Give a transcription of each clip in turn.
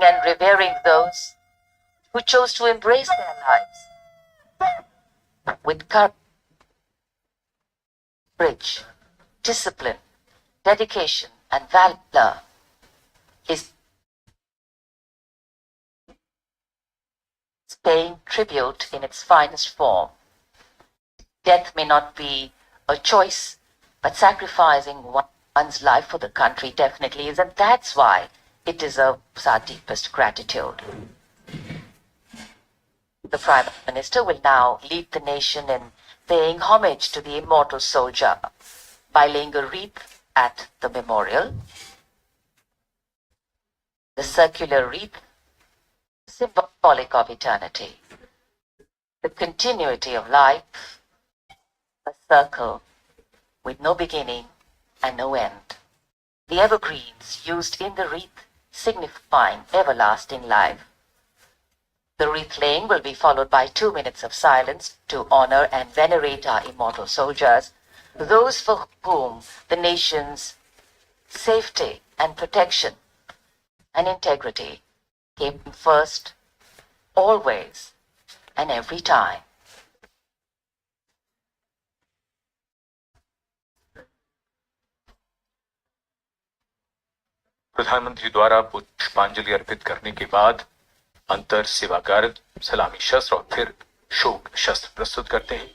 and revering those who chose to embrace their lives with courage, discipline, dedication, and valor is paying tribute in its finest form. Death may not be a choice, but sacrificing one's life for the country definitely is, and that's why it deserves our deepest gratitude. The Prime Minister will now lead the nation in paying homage to the immortal soldier by laying a wreath at the memorial. The circular wreath, symbolic of eternity, the continuity of life, a circle with no beginning and no end. The evergreens used in the wreath signifying everlasting life. The wreath laying will be followed by 2 minutes of silence to honor and venerate our immortal soldiers, those for whom the nation's safety and protection and integrity came first, always and every time. प्रधानमंत्री द्वारा पुष्पांजलि अर्पित करने के बाद अंतर सेवागार सलामी शस्त्र और फिर शोक शस्त्र प्रस्तुत करते हैं।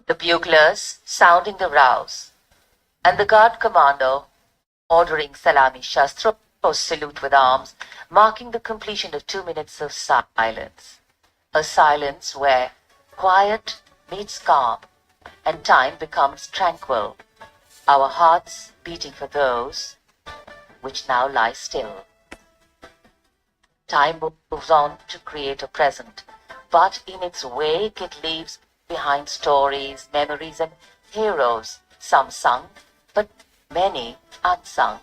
The buglers sounding the rouse, and the guard commander ordering Salami Shastra or salute with arms, marking the completion of 2 minutes of silence. A silence where quiet meets calm and time becomes tranquil, our hearts beating for those which now lie still. Time moves on to create a present, but in its wake it leaves behind stories, memories, and heroes, some sung, but many unsung.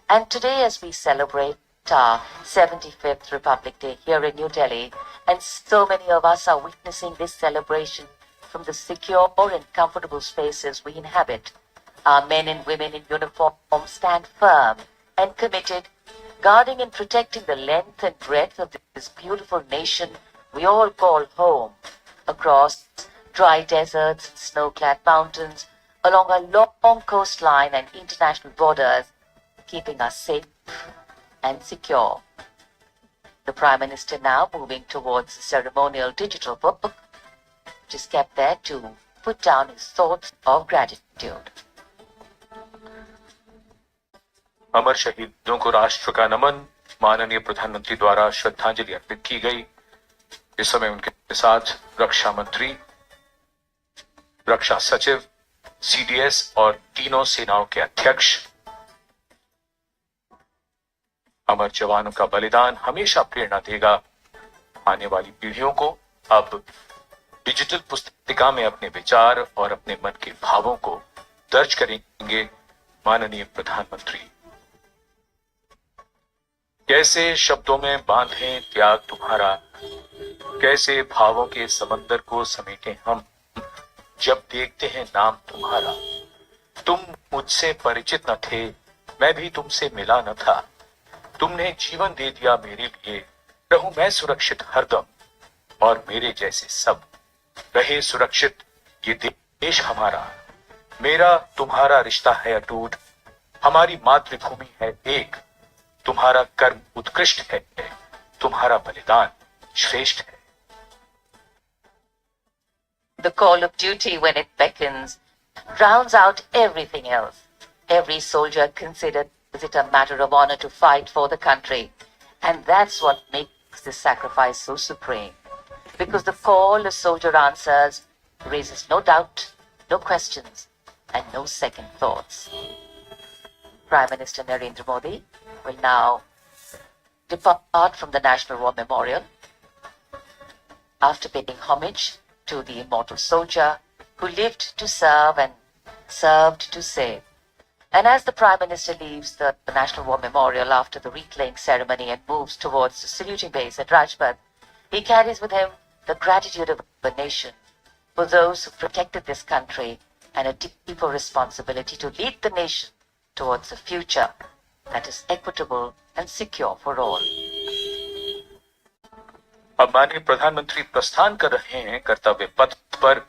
And today, as we celebrate our 75th Republic Day here in New Delhi, and so many of us are witnessing this celebration from the secure and comfortable spaces we inhabit, our men and women in uniform stand firm and committed, guarding and protecting the length and breadth of this beautiful nation we all call home, across dry deserts and snow-clad mountains, along a long coastline and international borders, keeping us safe and secure. The Prime Minister now moving towards the ceremonial digital book, which is kept there to put down his thoughts of gratitude. अमर शहीदों को राष्ट्र का नमन, माननीय प्रधानमंत्री द्वारा श्रद्धांजलि अर्पित की गई। इस समय उनके साथ रक्षा मंत्री, रक्षा सचिव, सीडीएस और तीनों सेनाओं के अध्यक्ष। अमर जवानों का बलिदान हमेशा प्रेरणा देगा। आने वाली पीढ़ियों को अब डिजिटल पुस्तिका में अपने विचार और अपने मन के भावों को दर्ज करेंगे माननीय प्रधानमंत्री। कैसे शब्दों में बांधें त्याग तुम्हारा, कैसे भावों के समंदर को समेटें हम, जब देखते हैं नाम तुम्हारा। तुम मुझसे परिचित न थे, मैं भी तुमसे मिला न था, तुमने जीवन दे दिया मेरे लिए, रहूं मैं सुरक्षित हरदम, और मेरे जैसे सब रहे सुरक्षित ये देश हमारा। मेरा तुम्हारा रिश्ता है अटूट, हमारी मातृभूमि है एक, तुम्हारा कर्म उत्कृष्ट है, तुम्हारा बलिदान श्रेष्ठ है। The call of duty, when it beckons, drowns out everything else. Every soldier considers it a matter of honor to fight for the country. And that's what makes this sacrifice so supreme. Because the call a soldier answers raises no doubt, no questions, and no second thoughts. Prime Minister Narendra Modi will now depart from the National War Memorial after paying homage to the immortal soldier who lived to serve and served to save. And as the Prime Minister leaves the National War Memorial after the wreath-laying ceremony and moves towards the saluting base at Rajpath, he carries with him the gratitude of the nation for those who protected this country and a deeper responsibility to lead the nation towards a future that is equitable and secure for all. अब माननीय प्रधानमंत्री प्रस्थान कर रहे हैं कर्तव्य पथ पर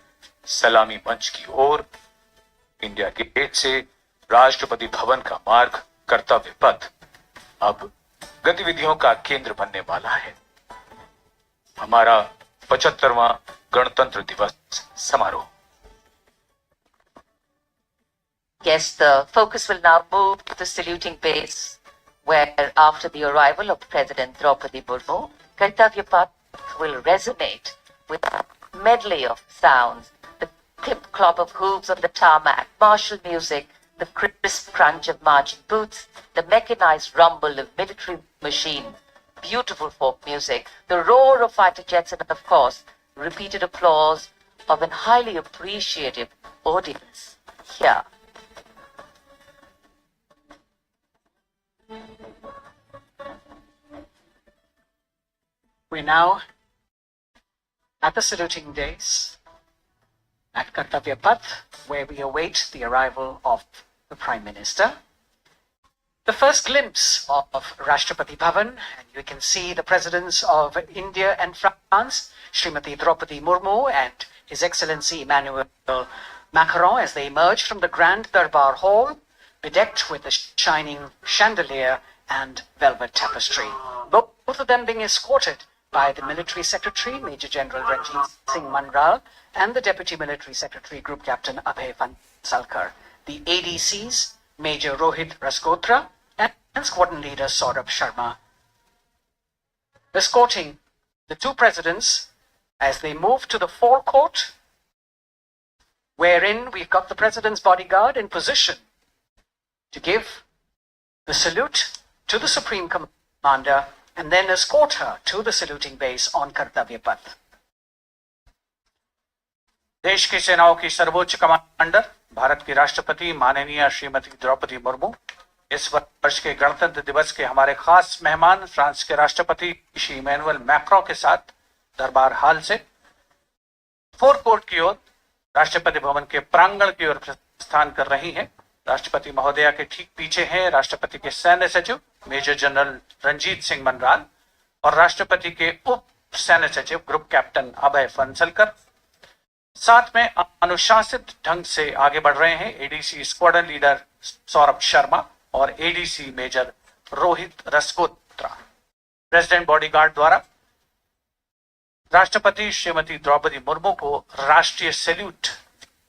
सलामी मंच की ओर। इंडिया गेट से राष्ट्रपति भवन का मार्ग कर्तव्य पथ अब गतिविधियों का केंद्र बनने वाला है हमारा 75वां गणतंत्र दिवस समारोह। Guess the focus will now move to the saluting base, where after the arrival of President Draupadi Murmu, Kartavya Path will resonate with a medley of sounds, the clip-clop of hooves on the tarmac, martial music, the crisp crunch of marching boots, the mechanized rumble of military machines, beautiful folk music, the roar of fighter jets, and of course, repeated applause of an highly appreciative audience here. We're now at the saluting days at Kartavya Path, where we await the arrival of the Prime Minister. The first glimpse of Rashtrapati Bhavan, and you can see the presidents of India and France, Srimati Draupadi Murmu and His Excellency Emmanuel Macron, as they emerge from the Grand Darbar Hall, bedecked with the shining chandelier and velvet tapestry. Both of them being escorted by the Military Secretary, Major General Ranjit Singh Manral, and the Deputy Military Secretary, Group Captain Abhay Vansalkar. The ADCs, Major Rohit Rasgotra and Squadron Leader Saurabh Sharma, escorting the two presidents as they move to the forecourt, wherein we've got the President's bodyguard in position to give the salute to the Supreme Commander and then escort her to the saluting base on Kartavya Path. देश की सेनाओं की सर्वोच्च commander Bharat की राष्ट्रपति माननीय श्रीमती द्रौपदी मुर्मू, इस वर्ष के गणतंत्र दिवस के हमारे खास मेहमान फ्रांस के राष्ट्रपति श्री इमैनुअल मैक्रों के साथ दरबार हाल से फोर कोर्ट की ओर राष्ट्रपति भवन के प्रांगण की ओर प्रस्थान कर रही हैं। राष्ट्रपति महोदया के ठीक पीछे हैं राष्ट्रपति के सैन्य सचिव मेजर जनरल रंजीत सिंह मनराल और राष्ट्रपति के उप सैन्य सचिव ग्रुप कैप्टन अभय फंसलकर। साथ में अनुशासित ढंग से आगे बढ़ रहे हैं ADC squadron leader Saurabh Sharma और ADC major Rohit Rasgotra. President bodyguard द्वारा राष्ट्रपति श्रीमती द्रौपदी मुर्मू को राष्ट्रीय सैल्यूट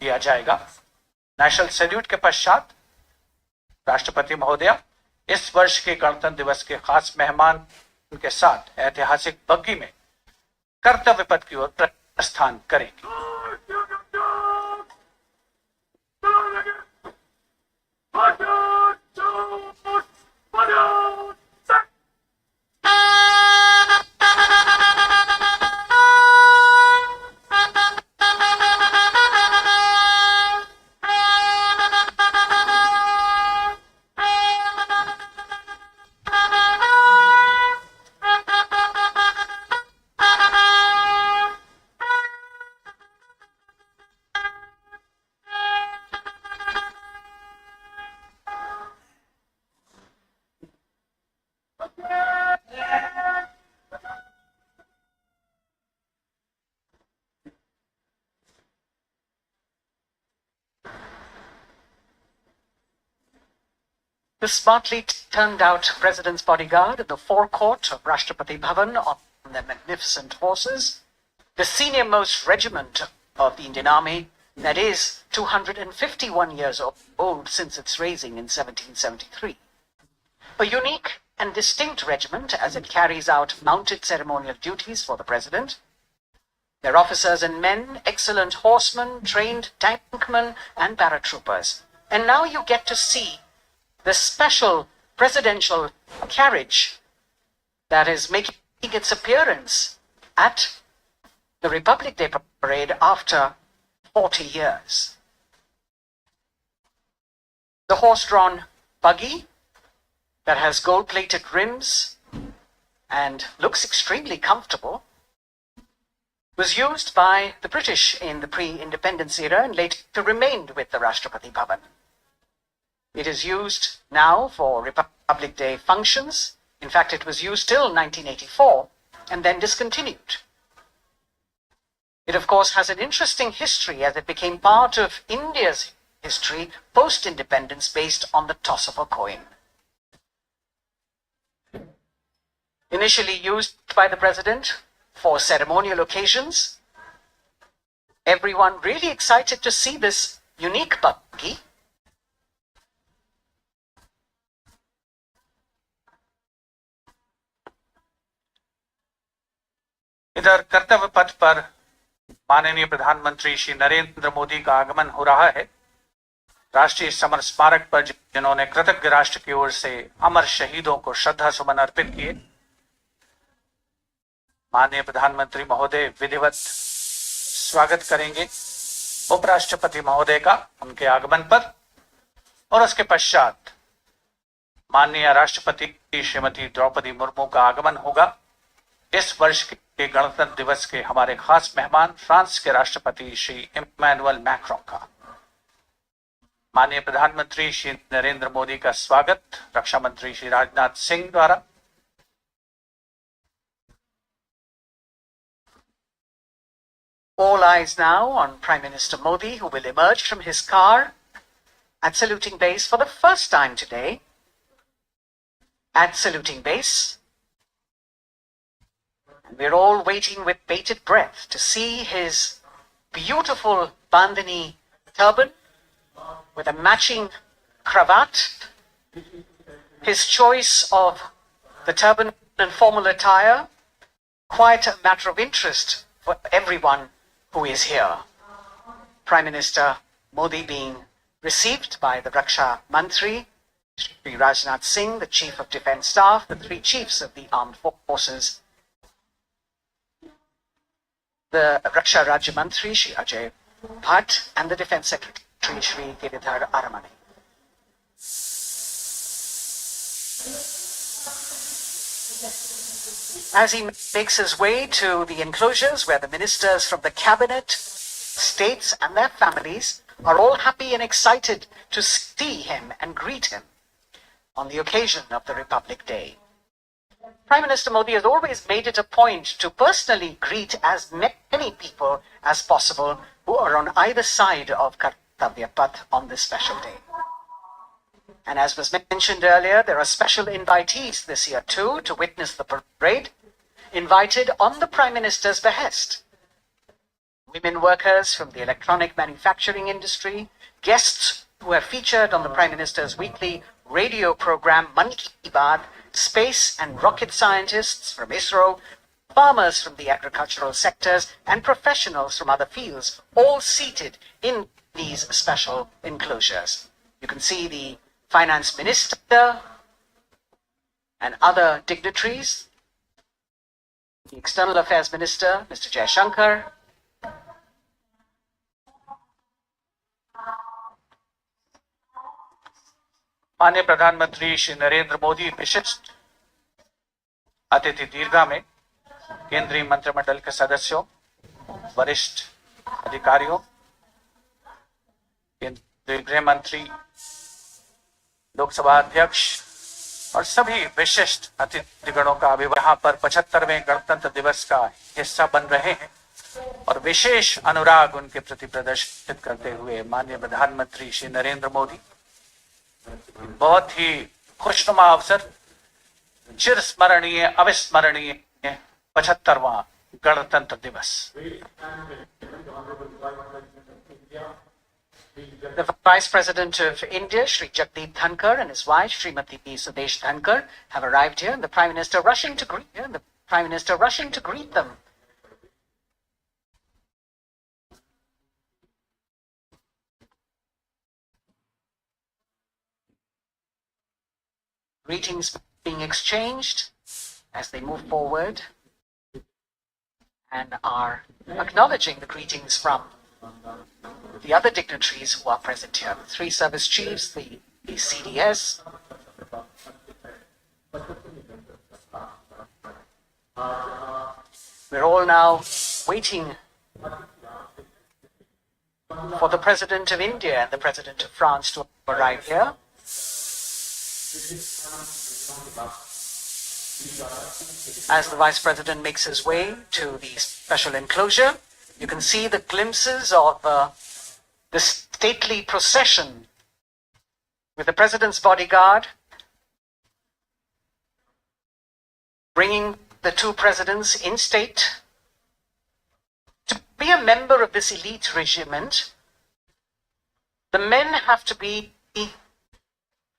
दिया जाएगा। नेशनल सैल्यूट के पश्चात राष्ट्रपति महोदया इस वर्ष के गणतंत्र दिवस के खास मेहमान के साथ ऐतिहासिक बग्गी में कर्तव्य पथ की ओर प्रस्थान करेंगी। The smartly turned out President's bodyguard in the forecourt of Rashtrapati Bhavan on their magnificent horses, the senior-most regiment of the Indian Army, that is 251 years old since its raising in 1773. A unique and distinct regiment as it carries out mounted ceremonial duties for the President. Their officers and men, excellent horsemen, trained tankmen and paratroopers. And now you get to see the special presidential carriage that is making its appearance at the Republic Day parade after 40 years. The horse-drawn buggy that has gold-plated rims and looks extremely comfortable was used by the British in the pre-independence era and later remained with the Rashtrapati Bhavan. It is used now for Republic Day functions. In fact, it was used till 1984 and then discontinued. It, of course, has an interesting history as it became part of India's history post-independence based on the toss of a coin. initially used by the president for ceremonial occasions. Everyone really excited to see this unique buggy. इधर कर्तव्य पथ पर माननीय प्रधानमंत्री श्री नरेंद्र मोदी का आगमन हो रहा है। राष्ट्रीय समर स्मारक पर जिन्होंने कृतज्ञ राष्ट्र की ओर से अमर शहीदों को श्रद्धा सुमन अर्पित किए, माननीय प्रधानमंत्री महोदय विधिवत स्वागत करेंगे उपराष्ट्रपति महोदय का उनके आगमन पर, और उसके पश्चात माननीय राष्ट्रपति श्रीमती द्रौपदी मुर्मू का आगमन होगा। इस वर्ष के गणतंत्र दिवस के हमारे खास मेहमान फ्रांस के राष्ट्रपति श्री इमैनुअल मैक्रों का। माननीय प्रधानमंत्री श्री नरेंद्र मोदी का स्वागत रक्षा मंत्री श्री राजनाथ सिंह द्वारा। All eyes now on Prime Minister Modi, who will emerge from his car at saluting base for the first time today. At saluting base, and we're all waiting with bated breath to see his beautiful bandhani turban with a matching cravat. His choice of the turban and formal attire, quite a matter of interest for everyone who is here. Prime Minister Modi being received by the Raksha Mantri, Shri Rajnath Singh, the Chief of Defence Staff, the three chiefs of the armed forces, the Raksha Rajya Mantri, Shri Ajay Bhatt, and the Defence Secretary, Shri Giridhar Aramane. As he makes his way to the enclosures where the ministers from the cabinet, states and their families are all happy and excited to see him and greet him on the occasion of the Republic Day. Prime Minister Modi has always made it a point to personally greet as many people as possible who are on either side of Kartavya Path on this special day. And as was mentioned earlier, there are special invitees this year too to witness the parade, invited on the Prime Minister's behest. Women workers from the electronic manufacturing industry, guests who have featured on the Prime Minister's weekly radio program Man Ki Baat, space and rocket scientists from ISRO, farmers from the agricultural sectors, and professionals from other fields, all seated in these special enclosures. You can see the Finance Minister and other dignitaries, the External Affairs Minister, Mr. Jaishankar, माननीय प्रधानमंत्री श्री नरेंद्र मोदी विशिष्ट अतिथि दीर्घा में केंद्रीय मंत्रिमंडल के सदस्यों, वरिष्ठ अधिकारियों, केंद्रीय गृह मंत्री, लोकसभा अध्यक्ष और सभी विशिष्ट अतिथिगणों का अभिवादन यहाँ पर 75वें गणतंत्र दिवस का हिस्सा बन रहे हैं और विशेष अनुराग उनके प्रति प्रदर्शित करते हुए माननीय प्रधानमंत्री श्री नरेंद्र मोदी बहुत ही खुशनुमा अवसर, चिरस्मरणीय अविस्मरणीय 75वां गणतंत्र दिवस। The Vice President of India, Shri Jagdeep Dhankar, and his wife, Srimati Sudesh Dhankar, have arrived here, and the Prime Minister rushing to greet them. Greetings being exchanged as they move forward and are acknowledging the greetings from the other dignitaries who are present here. The three service chiefs, the CDS, we're all now waiting for the President of India and the President of France to arrive here. As the Vice President makes his way to the special enclosure, you can see the glimpses of the stately procession with the President's bodyguard bringing the two presidents in state. To be a member of this elite regiment, the men have to be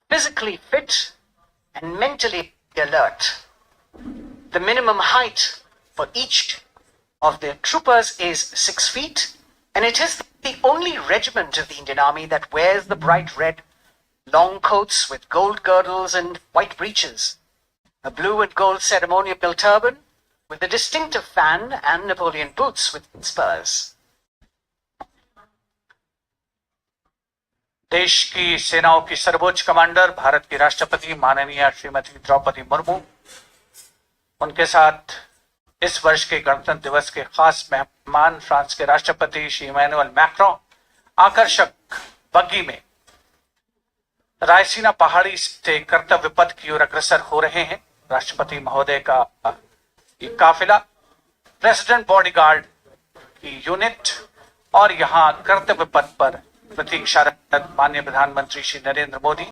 physically fit and mentally alert. The minimum height for each of the troopers is 6 feet, and it is the only regiment of the Indian Army that wears the bright red long coats with gold girdles and white breeches, a blue and gold ceremonial turban with a distinctive fan, and Napoleon boots with spurs. देश की सेनाओं की सर्वोच्च commander Bharat की राष्ट्रपति माननीय श्रीमती द्रौपदी मुर्मू, उनके साथ इस वर्ष के गणतंत्र दिवस के खास मेहमान फ्रांस के राष्ट्रपति श्री इमैनुअल मैक्रों आकर्षक बग्गी में रायसीना पहाड़ी से कर्तव्य पथ की ओर अग्रसर हो रहे हैं। राष्ट्रपति महोदय का ये काफिला प्रेसिडेंट बॉडीगार्ड की यूनिट और यहां कर्तव्य पथ पर प्रतीक्षारत माननीय प्रधानमंत्री श्री नरेंद्र मोदी,